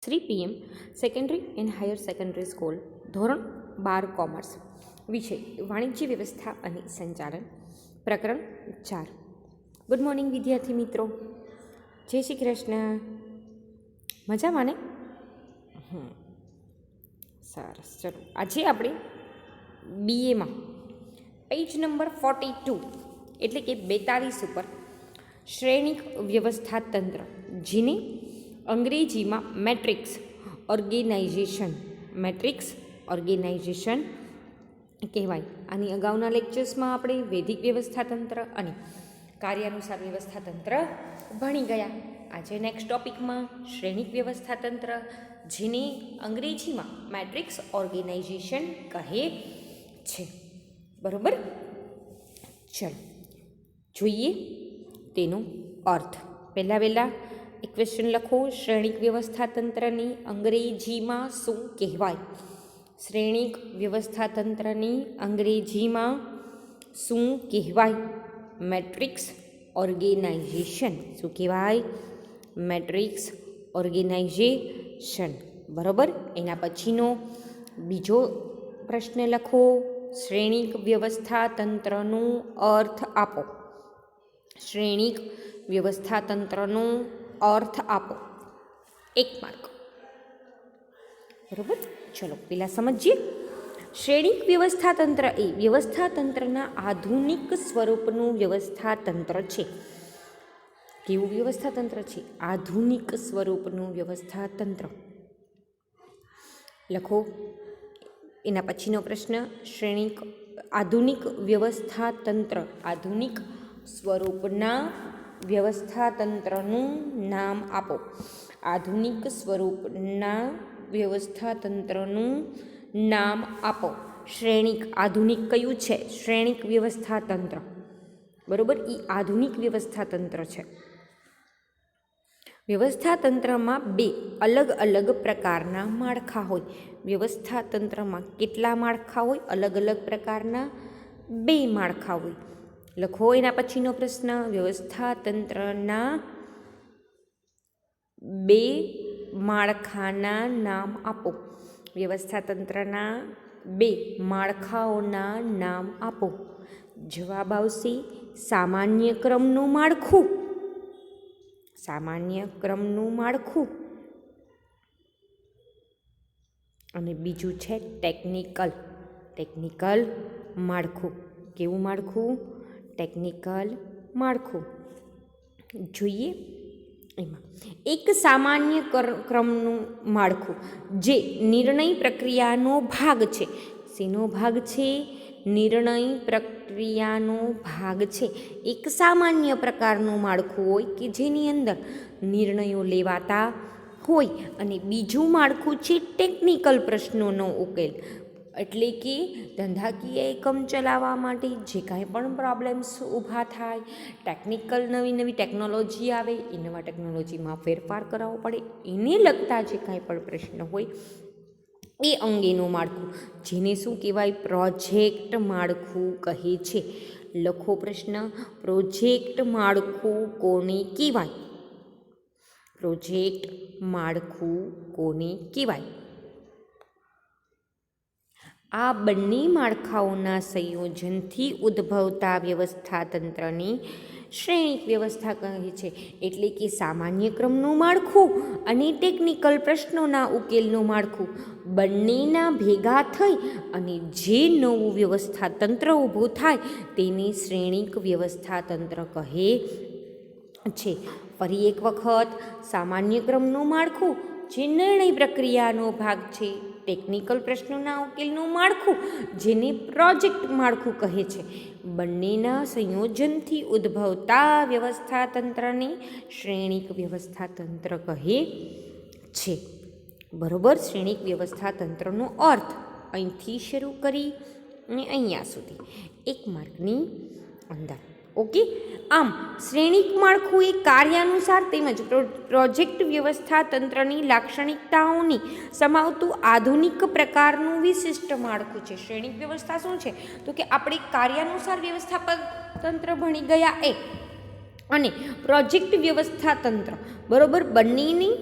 Shri PM secondary and higher secondary school ધોરણ 12 commerce વિષય વાણિજ્ય વ્યવસ્થા અને સંચાલન પ્રકરણ 4. ગુડ મોર્નિંગ વિદ્યાર્થી મિત્રો, જય શ્રી કૃષ્ણ. મજામાં ને? સરસ. ચલો, આજે આપણે BAમાં પેજ નંબર 42 એટલે કે 42 ઉપર શ્રેણિક વ્યવસ્થા તંત્ર, જેને અંગ્રેજીમાં મેટ્રિક્સ ઓર્ગેનાઇઝેશન કહેવાય. આની અગાઉના લેક્ચર્સમાં આપણે વૈદિક વ્યવસ્થા તંત્ર અને કાર્યાનુસાર વ્યવસ્થા તંત્ર ભણી ગયા. આજે નેક્સ્ટ ટોપિકમાં શ્રેણિક વ્યવસ્થા તંત્ર, જેને અંગ્રેજીમાં મેટ્રિક્સ ઓર્ગેનાઇઝેશન કહે છે. બરોબર? ચલો જોઈએ તેનો અર્થ. પહેલાં એક ક્વેશ્ચન લખો. શ્રેણિક વ્યવસ્થા તંત્રની અંગ્રેજીમાં શું કહેવાય? શ્રેણિક વ્યવસ્થા તંત્રની અંગ્રેજીમાં શું કહેવાય? Matrix organisation. શું કહેવાય? Matrix organisation. બરાબર. એના પછીનો બીજો પ્રશ્ન લખો. શ્રેણિક વ્યવસ્થા તંત્રનો અર્થ આપો. શ્રેણિક વ્યવસ્થા તંત્રનો અર્થ આપો. 1 માર્ક. બરાબર. ચલો પહેલાં સમજીએ. શ્રેણિક વ્યવસ્થા તંત્ર એ વ્યવસ્થા તંત્રના આધુનિક સ્વરૂપનું વ્યવસ્થા તંત્ર છે. કેવું વ્યવસ્થા તંત્ર છે? આધુનિક સ્વરૂપનું વ્યવસ્થા તંત્ર. લખો. એના પછીનો પ્રશ્ન, શ્રેણિક આધુનિક વ્યવસ્થા તંત્ર, આધુનિક સ્વરૂપના વ્યવસ્થા તંત્રનું નામ આપો. આધુનિક સ્વરૂપના વ્યવસ્થા તંત્રનું નામ આપો. શ્રેણિક આધુનિક કયું છે? શ્રેણિક વ્યવસ્થા તંત્ર. બરોબર. એ આધુનિક વ્યવસ્થા તંત્ર છે. વ્યવસ્થા તંત્રમાં 2 અલગ અલગ પ્રકારના માળખા હોય. વ્યવસ્થા તંત્રમાં કેટલા માળખા હોય? અલગ અલગ પ્રકારના 2 માળખા હોય. લખો. એના પછીનો પ્રશ્ન, વ્યવસ્થા તંત્રના 2 માળખાના નામ આપો. વ્યવસ્થા તંત્રના 2 માળખાઓના નામ આપો. જવાબ આવશે સામાન્ય ક્રમનું માળખું. સામાન્ય ક્રમનું માળખું. અને બીજું છે ટેકનિકલ માળખું. કેવું માળખું? ટેકનિકલ માળખું. જોઈએ એમાં એક સામાન્ય ક્રમનું માળખું જે નિર્ણય પ્રક્રિયાનો ભાગ છે. શેનો ભાગ છે? નિર્ણય પ્રક્રિયાનો ભાગ છે. એક સામાન્ય પ્રકારનું માળખું હોય કે જેની અંદર નિર્ણયો લેવાતા હોય. અને બીજું માળખું છે ટેકનિકલ પ્રશ્નોનો ઉકેલ. એટલે કે ધંધાકીય એકમ ચલાવવા માટે જે કાંઈ પણ પ્રોબ્લેમ્સ ઊભા થાય, ટેકનિકલ નવી ટેકનોલોજી આવે, એ નવા ટેકનોલોજીમાં ફેરફાર કરાવવો પડે, એને લગતા જે કાંઈ પણ પ્રશ્ન હોય એ અંગેનું માળખું, જેને શું કહેવાય? પ્રોજેક્ટ માળખું કહે છે. લખો પ્રશ્ન, પ્રોજેક્ટ માળખું કોને કહેવાય? પ્રોજેક્ટ માળખું કોને કહેવાય? આ બંને માળખાઓના સંયોજનથી ઉદ્ભવતા વ્યવસ્થા તંત્રની શ્રેણિક વ્યવસ્થા કહે છે. એટલે કે સામાન્ય ક્રમનું માળખું અને ટેકનિકલ પ્રશ્નોના ઉકેલનું માળખું બંનેના ભેગા થઈ અને જે નવું વ્યવસ્થા તંત્ર ઊભું થાય તેને શ્રેણિક વ્યવસ્થા તંત્ર કહે છે. ફરી એક વખત, સામાન્ય ક્રમનું માળખું જે નિર્ણય પ્રક્રિયાનો ભાગ છે. ટેકનિકલ પ્રશ્નોના ઉકેલનું માળખું જેને પ્રોજેક્ટ માળખું કહે છે. બંનેના સંયોજનથી ઉદ્ભવતા વ્યવસ્થા તંત્રને શ્રેણિક વ્યવસ્થા તંત્ર કહે છે. બરોબર. શ્રેણિક વ્યવસ્થા તંત્રનો અર્થ અહીંથી શરૂ કરી અને અહીંયા સુધી 1 માર્કની અંદર. ઓકે. આમ શ્રેણિક માળખું એ કાર્યાનુસાર તેમજ પ્રોજેક્ટ વ્યવસ્થા તંત્રની લાક્ષણિકતાઓની સમાવતું આધુનિક પ્રકારનું વિશિષ્ટ માળખું છે. શ્રેણિક વ્યવસ્થા શું છે? તો કે આપણે કાર્યાનુસાર વ્યવસ્થાપન તંત્ર ભણી ગયા એ અને પ્રોજેક્ટ વ્યવસ્થા તંત્ર, બરોબર, બંનેની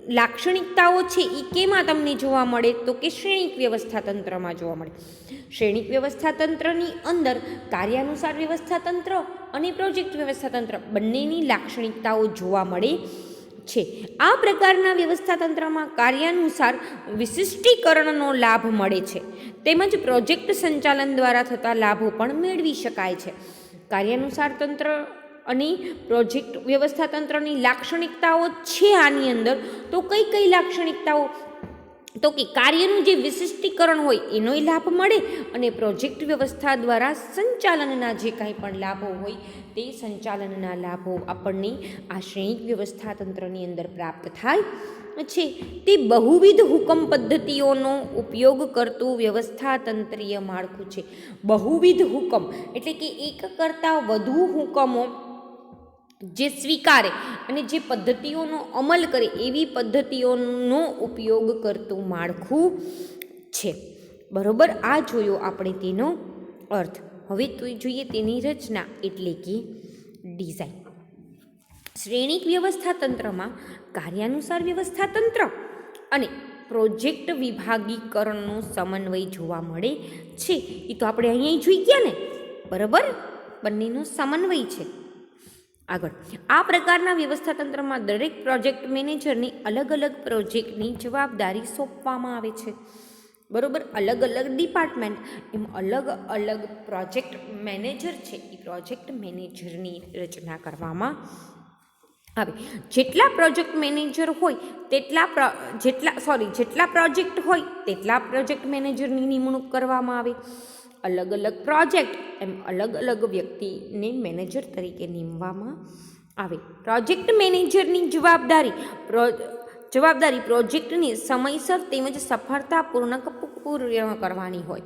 લાક્ષણિકતાઓ છે એ કેમાં તમને જોવા મળે તો કે શ્રેણિક વ્યવસ્થા તંત્રમાં જોવા મળે. શ્રેણિક વ્યવસ્થા તંત્રની અંદર કાર્યાનુસાર વ્યવસ્થા તંત્ર અને પ્રોજેક્ટ વ્યવસ્થા તંત્ર બંનેની લાક્ષણિકતાઓ જોવા મળે છે. આ પ્રકારના વ્યવસ્થા તંત્રમાં કાર્યાનુસાર વિશિષ્ટીકરણનો લાભ મળે છે તેમજ પ્રોજેક્ટ સંચાલન દ્વારા થતા લાભો પણ મેળવી શકાય છે. કાર્યાનુસાર તંત્ર અને પ્રોજેક્ટ વ્યવસ્થા તંત્રની લાક્ષણિકતાઓ છે આની અંદર. તો કઈ કઈ લાક્ષણિકતાઓ તો કે કાર્યનું જે વિશિષ્ટીકરણ હોય એનોય લાભ મળે અને પ્રોજેક્ટ વ્યવસ્થા દ્વારા સંચાલનના જે કાંઈ પણ લાભો હોય તે સંચાલનના લાભો આપણને આ શ્રેણિક વ્યવસ્થા તંત્રની અંદર પ્રાપ્ત થાય છે. તે બહુવિધ હુકમ પદ્ધતિઓનો ઉપયોગ કરતું વ્યવસ્થા તંત્રીય માળખું છે. બહુવિધ હુકમ એટલે કે એક કરતાં વધુ હુકમો જે સ્વીકારે અને જે પદ્ધતિઓનો અમલ કરે એવી પદ્ધતિઓનો ઉપયોગ કરતું માળખું છે. બરોબર, આ જોયો આપણે તેનો અર્થ. હવે તો જોઈએ તેની રચના એટલે કે ડિઝાઇન. શ્રેણિક વ્યવસ્થા તંત્રમાં કાર્યાનુસાર વ્યવસ્થા તંત્ર અને પ્રોજેક્ટ વિભાગીકરણનો સમન્વય જોવા મળે છે. એ તો આપણે અહીંયા જોઈ ગયા ને, બરાબર, બંનેનો સમન્વય છે. આગળ, આ પ્રકારના વ્યવસ્થા તંત્રમાં દરેક પ્રોજેક્ટ મેનેજરને અલગ અલગ પ્રોજેક્ટની જવાબદારી સોંપવામાં આવે છે. બરોબર, અલગ અલગ ડિપાર્ટમેન્ટ એમ અલગ અલગ પ્રોજેક્ટ મેનેજર છે એ પ્રોજેક્ટ મેનેજરની રચના કરવામાં આવે. જેટલા પ્રોજેક્ટ મેનેજર હોય જેટલા પ્રોજેક્ટ હોય તેટલા પ્રોજેક્ટ મેનેજરની નિમણૂક કરવામાં આવે. અલગ અલગ પ્રોજેક્ટ એમ અલગ અલગ વ્યક્તિને મેનેજર તરીકે નીમવામાં આવે. પ્રોજેક્ટ મેનેજરની જવાબદારી પ્રોજેક્ટની સમયસર તેમજ સફળતાપૂર્વક પૂર્ણ કરવાની હોય.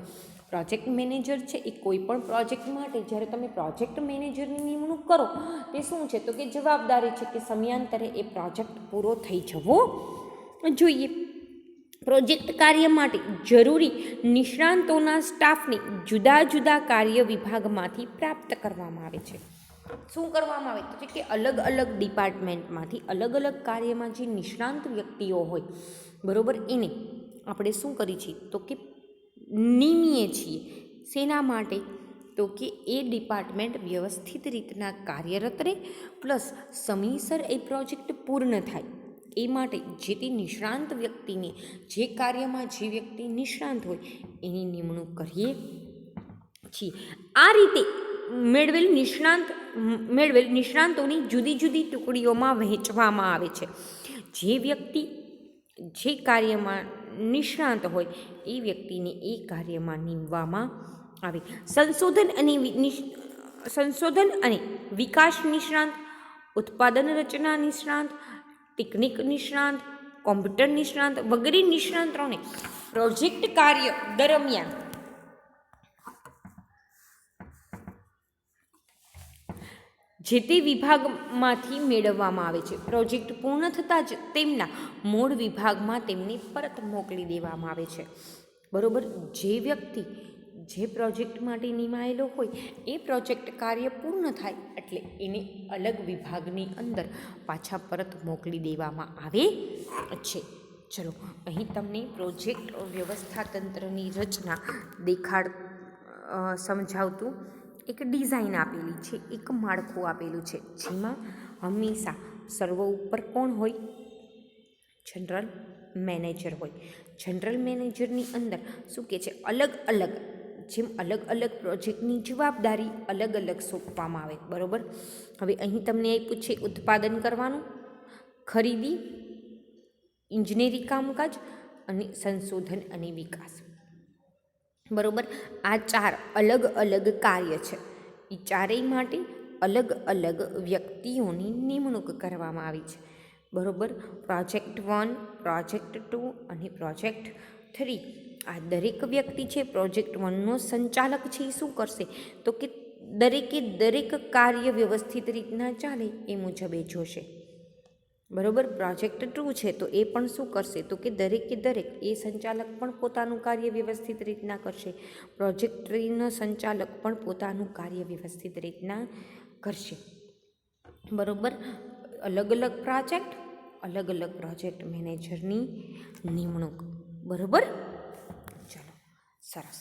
પ્રોજેક્ટ મેનેજર છે એ કોઈ પણ પ્રોજેક્ટ માટે જ્યારે તમે પ્રોજેક્ટ મેનેજરની નિમણૂક કરો તે શું છે તો કે જવાબદારી છે કે સમયાંતરે એ પ્રોજેક્ટ પૂરો થઈ જવો જોઈએ. પ્રોજેક્ટ કાર્ય માટે જરૂરી નિષ્ણાંતોના સ્ટાફને જુદા જુદા કાર્ય વિભાગમાંથી પ્રાપ્ત કરવામાં આવે છે. શું કરવામાં આવે તો કે અલગ અલગ ડિપાર્ટમેન્ટમાંથી અલગ અલગ કાર્યમાં જે નિષ્ણાંત વ્યક્તિઓ હોય, બરોબર, એને આપણે શું કરીએ છીએ તો કે નિમીએ છીએ. શેના માટે તો કે એ ડિપાર્ટમેન્ટ વ્યવસ્થિત રીતના કાર્યરત રહે પ્લસ સમયસર એ પ્રોજેક્ટ પૂર્ણ થાય એ માટે જે તે નિષ્ણાંત વ્યક્તિને જે કાર્યમાં જે વ્યક્તિ નિષ્ણાંત હોય એની નિમણૂક કરીએ છીએ. આ રીતે મેળવેલ નિષ્ણાંતોની જુદી જુદી ટુકડીઓમાં વહેંચવામાં આવે છે. જે વ્યક્તિ જે કાર્યમાં નિષ્ણાંત હોય એ વ્યક્તિને એ કાર્યમાં નીમવામાં આવે. સંશોધન અને વિકાસ નિષ્ણાંત, ઉત્પાદન રચના નિષ્ણાંત, ટેકનિક નિષ્ણાંત, કોમ્પ્યુટર નિષ્ણાંત વગેરે નિષ્ણાંતોને પ્રોજેક્ટ કાર્ય દરમિયાન જે તે વિભાગમાંથી મેળવવામાં આવે છે. પ્રોજેક્ટ પૂર્ણ થતાં જ તેમના મૂળ વિભાગમાં તેમને પરત મોકલી દેવામાં આવે છે. બરોબર, જે વ્યક્તિ જે પ્રોજેક્ટ માટે નિમાયેલો હોય એ પ્રોજેક્ટ કાર્ય પૂર્ણ થાય એટલે એને અલગ વિભાગની અંદર પાછા પરત મોકલી દેવામાં આવે છે. ચલો, અહીં તમને પ્રોજેક્ટ વ્યવસ્થા તંત્રની રચના સમજાવતું એક ડિઝાઇન આપેલી છે, એક માળખું આપેલું છે, જેમાં હંમેશા સર્વ ઉપર કોણ હોય? જનરલ મેનેજર હોય. જનરલ મેનેજરની અંદર શું કહે છે? અલગ અલગ પ્રોજેક્ટની જવાબદારી અલગ અલગ સોંપવામાં આવે. બરાબર, હવે અહીં તમને આપ્યું છે ઉત્પાદન કરવાનું, ખરીદી, ઇજનેરી કામકાજ અને સંશોધન અને વિકાસ. બરોબર, આ ચાર અલગ અલગ કાર્ય છે. એ ચારેય માટે અલગ અલગ વ્યક્તિઓની નિમણૂક કરવામાં આવી છે. બરોબર, પ્રોજેક્ટ 1, પ્રોજેક્ટ 2 અને પ્રોજેક્ટ 3. આ દરેક વ્યક્તિ છે પ્રોજેક્ટ 1નો સંચાલક છે એ શું કરશે તો કે દરેક કાર્ય વ્યવસ્થિત રીતના ચાલે એ મુજબ એ જોશે. બરોબર, પ્રોજેક્ટ 2 છે તો એ પણ શું કરશે તો કે દરેક એ સંચાલક પણ પોતાનું કાર્ય વ્યવસ્થિત રીતના કરશે. પ્રોજેક્ટ 3નો સંચાલક પણ પોતાનું કાર્ય વ્યવસ્થિત રીતના કરશે. બરોબર, અલગ અલગ પ્રોજેક્ટ, અલગ અલગ પ્રોજેક્ટ મેનેજરની નિમણૂક. બરાબર? ચલો, સરસ.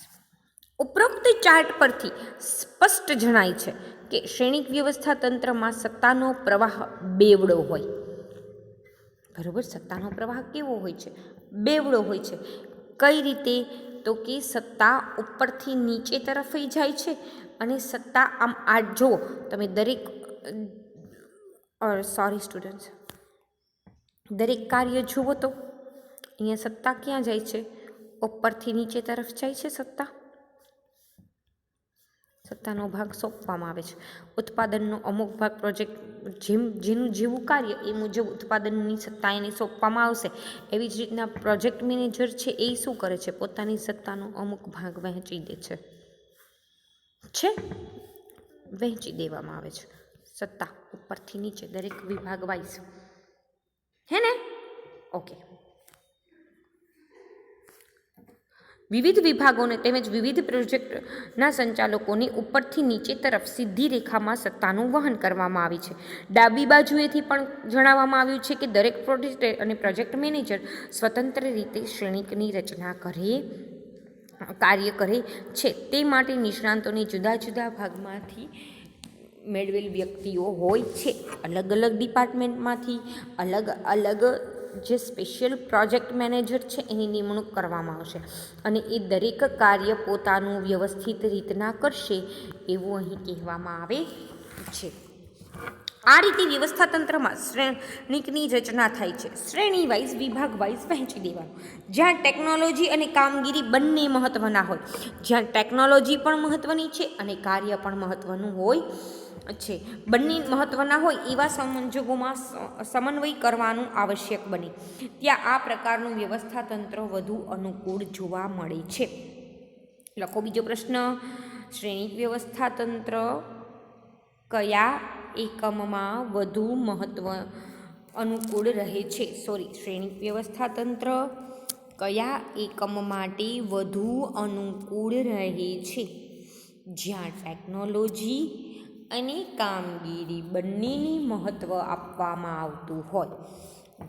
ઉપરોક્ત ચાર્ટ પરથી સ્પષ્ટ જણાય છે કે શ્રેણિક વ્યવસ્થા તંત્રમાં સત્તાનો પ્રવાહ બેવડો હોય. બરાબર? સત્તાનો પ્રવાહ કેવો હોય છે? બેવડો હોય છે. કઈ રીતે? તો કે સત્તા ઉપરથી નીચે તરફ જાય છે અને સત્તા આમ આ જુઓ તમે દરેક સ્ટુડન્ટ્સ, દરેક કાર્ય જુઓ તો અહીંયા સત્તા ક્યાં જાય છે? ઉપરથી નીચે તરફ જાય છે સત્તા. સત્તાનો ભાગ સોંપવામાં આવે છે. ઉત્પાદનનો અમુક ભાગ પ્રોજેક્ટ જેનું જેવું કાર્ય એ મુજબ ઉત્પાદનની સત્તા એને સોંપવામાં આવશે. એવી જ રીતના પ્રોજેક્ટ મેનેજર છે એ શું કરે છે? પોતાની સત્તાનો અમુક ભાગ વહેંચી દે છે. વહેંચી દેવામાં આવે છે સત્તા ઉપરથી નીચે દરેક વિભાગ વાઇઝ. હે ને? ઓકે. વિવિધ વિભાગોને તેમજ વિવિધ પ્રોજેક્ટના સંચાલકોની ઉપરથી નીચે તરફ સીધી રેખામાં સત્તાનું વહન કરવામાં આવી છે. ડાબી બાજુએથી પણ જણાવવામાં આવ્યું છે કે દરેક પ્રોજેક્ટ અને પ્રોજેક્ટ મેનેજર સ્વતંત્ર રીતે શ્રેણિકની રચના કાર્ય કરે છે. તે માટે નિષ્ણાતોને જુદા જુદા ભાગમાંથી મેળવેલ વ્યક્તિઓ હોય છે. અલગ અલગ ડિપાર્ટમેન્ટમાંથી અલગ અલગ જે સ્પેશિયલ પ્રોજેક્ટ મેનેજર છે એની નિમણૂક કરવામાં આવશે અને એ દરેક કાર્ય પોતાનું વ્યવસ્થિત રીતના કરશે એવું અહીં કહેવામાં આવે છે. આ રીતે વ્યવસ્થા તંત્રમાં શ્રેણિકની રચના થાય છે. શ્રેણી વાઇઝ, વિભાગ વાઇઝ વહેંચી દેવાનું. જ્યાં ટેકનોલોજી અને કામગીરી બંને મહત્વના હોય, જ્યાં ટેકનોલોજી પણ મહત્વની છે અને કાર્ય પણ મહત્વનું હોય છે, બંને મહત્વના હોય એવા સંજોગોમાં સમન્વય કરવાનું આવશ્યક બને ત્યાં આ પ્રકારનું વ્યવસ્થા તંત્ર વધુ અનુકૂળ જોવા મળે છે. લખો બીજો પ્રશ્ન. શ્રેણિક વ્યવસ્થા તંત્ર કયા એકમમાં વધુ અનુકૂળ રહે છે? શ્રેણિક વ્યવસ્થા તંત્ર કયા એકમ માટે વધુ અનુકૂળ રહે છે? જ્યાં ટેકનોલોજી અને કામગીરી બંનેને મહત્ત્વ આપવામાં આવતું હોય.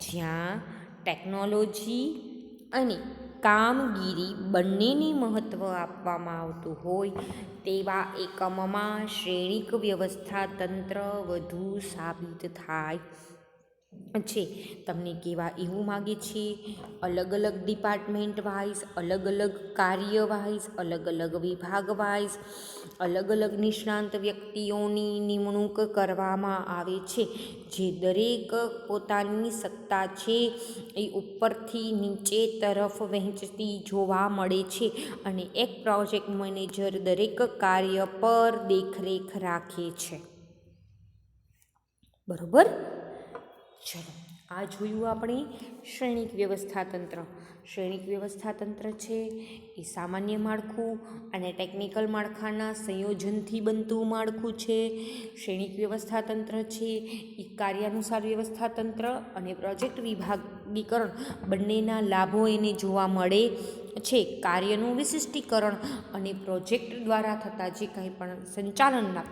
જ્યાં ટેકનોલોજી અને કામગીરી બંનેને મહત્ત્વ આપવામાં આવતું હોય તેવા એકમમાં શ્રેણિક વ્યવસ્થા તંત્ર વધુ સાબિત થાય છે. તમને કહેવા એવું માગે છે અલગ અલગ ડિપાર્ટમેન્ટ વાઇઝ, અલગ અલગ કાર્ય વાઇઝ, અલગ અલગ વિભાગ વાઇઝ અલગ અલગ નિષ્ણાંત વ્યક્તિઓની નિમણૂક કરવામાં આવે છે જે દરેક પોતાની સત્તા છે એ ઉપરથી નીચે તરફ વહેંચતી જોવા મળે છે અને એક પ્રોજેક્ટ મેનેજર દરેક કાર્ય પર દેખરેખ રાખે છે. બરોબર? ચલો, આ જોયું આપણે શ્રેણિક વ્યવસ્થા તંત્ર. શ્રેણિક વ્યવસ્થા તંત્ર છે એ સામાન્ય માળખું અને ટેકનિકલ માળખાના સંયોજનથી બનતું માળખું છે. શ્રેણિક વ્યવસ્થા તંત્ર છે એ કાર્યાનુસાર વ્યવસ્થા તંત્ર અને પ્રોજેક્ટ વિભાગીકરણ બંનેના લાભો એને જોવા મળે છે. કાર્યનું વિશિષ્ટીકરણ અને પ્રોજેક્ટ દ્વારા થતા જે કંઈ પણ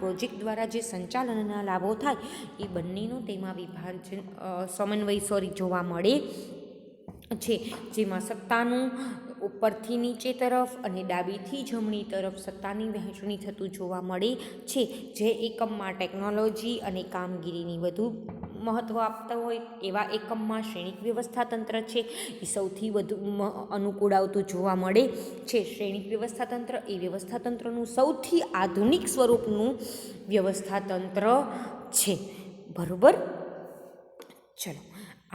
પ્રોજેક્ટ દ્વારા જે સંચાલનના લાભો થાય એ બંનેનું તેમાં સમન્વય જોવા મળે છે. જેમાં સત્તાનું ઉપરથી નીચે તરફ અને ડાબીથી જમણી તરફ સત્તાની વહેંચણી થતું જોવા મળે છે. જે એકમમાં ટેકનોલોજી અને કામગીરીની વધુ મહત્ત્વ આપતા હોય એવા એકમમાં શ્રેણિક વ્યવસ્થા તંત્ર છે એ સૌથી વધુ અનુકૂળ આવતું જોવા મળે છે. શ્રેણિક વ્યવસ્થા તંત્ર એ વ્યવસ્થા તંત્રનું સૌથી આધુનિક સ્વરૂપનું વ્યવસ્થા તંત્ર છે. બરોબર? ચલો,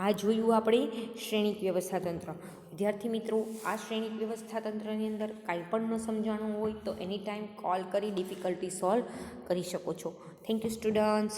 આ જોયું આપણે શ્રેણિક વ્યવસ્થા તંત્ર. વિદ્યાર્થી મિત્રો, આ શ્રેણિક વ્યવસ્થા તંત્રની અંદર કાંઈ પણ ન સમજાણું હોય તો એની ટાઈમ કોલ કરી ડિફિકલ્ટી સોલ્વ કરી શકો છો. Thank you students.